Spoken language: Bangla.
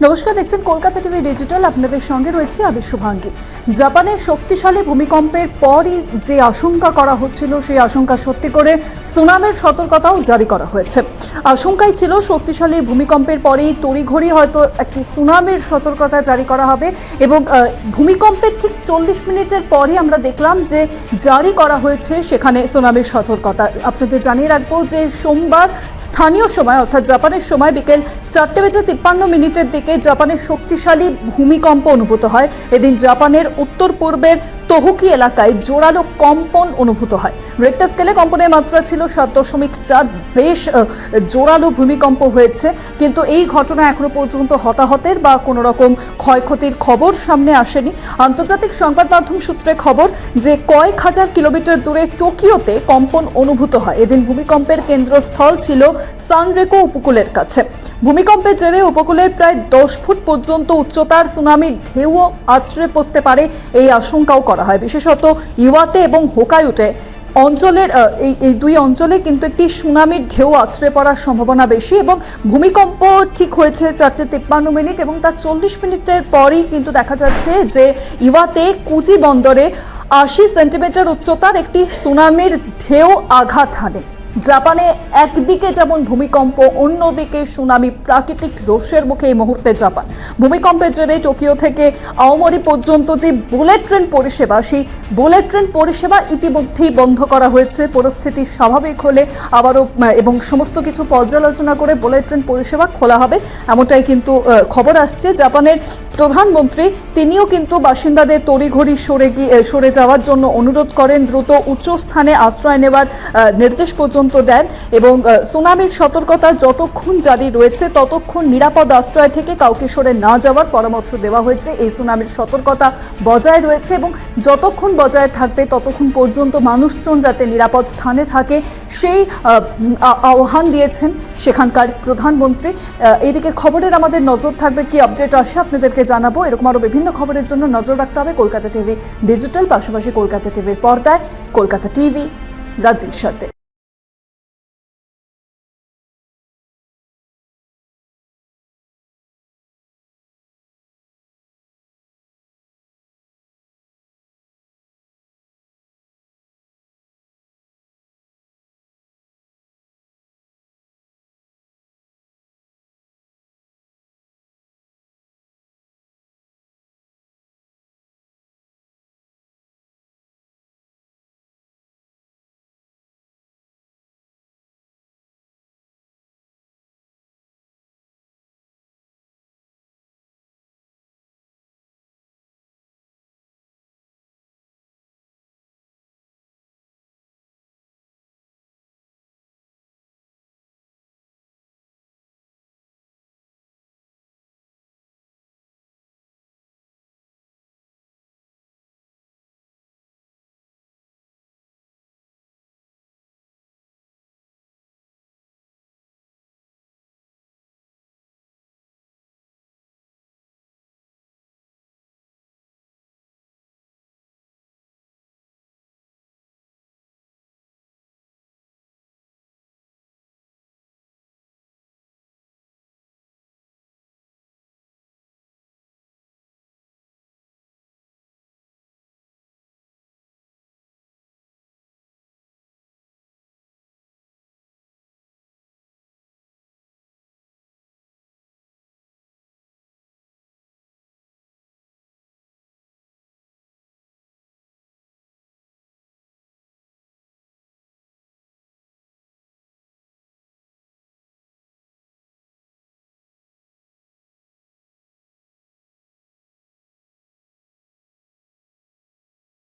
নমস্কার, দেখছেন কলকাতা টিভি ডিজিটাল। আপনাদের সঙ্গে রয়েছে আমি শুভাঙ্গী। জাপানের শক্তিশালী ভূমিকম্পের পরই যে আশঙ্কা করা হচ্ছিল, সেই আশঙ্কা সত্যি করে সুনামির সতর্কতাও জারি করা হয়েছে। আশঙ্কাই ছিল শক্তিশালী ভূমিকম্পের পরেই তড়িঘড়ি হয়তো একটি সুনামির সতর্কতা জারি করা হবে এবং ভূমিকম্পের ঠিক 40 মিনিটের পরই আমরা দেখলাম যে জারি করা হয়েছে সেখানে সুনামির সতর্কতা। আপনাদের জানিয়ে রাখবো যে সোমবার স্থানীয় সময় অর্থাৎ জাপানের সময় বিকেল 4:53 দিকে জাপানের শক্তিশালী ভূমিকম্প অনুভূত হয়। এদিন জাপানের উত্তর পূর্বের তোহোকি এলাকায় জোরালো কম্পন অনুভূত হয়। রিক্টার স্কেলে কম্পনের মাত্রা ছিল 7.4। বেশ জোরালো ভূমিকম্প হয়েছে, কিন্তু এই ঘটনা এখনো পর্যন্ত হতাহতের বা কোনো রকম ক্ষয়ক্ষতির খবর সামনে আসেনি। আন্তর্জাতিক সংবাদ মাধ্যম সূত্রে খবর যে কয়েক হাজার কিলোমিটার দূরে টোকিওতে কম্পন অনুভূত হয়। এদিন ভূমিকম্পের কেন্দ্রস্থল ছিল সানরেকো উপকূলের কাছে। ভূমিকম্পের জেরে উপকূলের প্রায় 10 ফুট পর্যন্ত উচ্চতার সুনামির ঢেউও আছড়ে পড়তে পারে এই আশঙ্কাও করা হয়। বিশেষত ইওয়াতে এবং হোকাইডোতে অঞ্চলের এই দুই অঞ্চলে কিন্তু একটি সুনামির ঢেউ আছড়ে পড়ার সম্ভাবনা বেশি এবং ভূমিকম্প ঠিক হয়েছে 4:53 এবং তার 40 মিনিটের পরই কিন্তু দেখা যাচ্ছে যে ইওয়াতে কুজি বন্দরে 80 সেন্টিমিটার উচ্চতার একটি সুনামির ঢেউ আঘাত হানে। জাপানে একদিকে যেমন ভূমিকম্প, অন্যদিকে সুনামি, প্রাকৃতিক রোষের মুখে এই মুহূর্তে জাপান। ভূমিকম্পের জেরে টোকিও থেকে আওমরি পর্যন্ত যে বুলেট ট্রেন পরিষেবা, সেই বুলেট ট্রেন পরিষেবা ইতিমধ্যেই বন্ধ করা হয়েছে। পরিস্থিতি স্বাভাবিক হলে আবারও এবং সমস্ত কিছু পর্যালোচনা করে বুলেট ট্রেন পরিষেবা খোলা হবে, এমনটাই কিন্তু খবর আসছে। জাপানের প্রধানমন্ত্রী তিনিও কিন্তু বাসিন্দাদের তড়িঘড়ি সরে যাওয়ার জন্য অনুরোধ করেন, দ্রুত উঁচু স্থানে আশ্রয় নেওয়ার নির্দেশ পর্যন্ত দেন এবং সুনামির সতর্কতা যতক্ষণ জারি রয়েছে ততক্ষণ নিরাপদ আশ্রয় থেকে কাউকে সরে না যাওয়ার পরামর্শ দেওয়া হয়েছে। এই সুনামির সতর্কতা বজায় রয়েছে এবং যতক্ষণ বজায় থাকবে ততক্ষণ পর্যন্ত মানুষজন যাতে নিরাপদ স্থানে থাকে সেই আহ্বান দিয়েছেন সেখানকার প্রধানমন্ত্রী। এদিকে খবরের আমাদের নজর থাকবে, কি আপডেট আসে আপনাদেরকে জানাবো। এরকম আরও বিভিন্ন খবরের জন্য নজর রাখতে হবে কলকাতা টিভি ডিজিটাল, পাশাপাশি কলকাতা টিভির পর্দায়। কলকাতা টিভি, রাতের সাথে।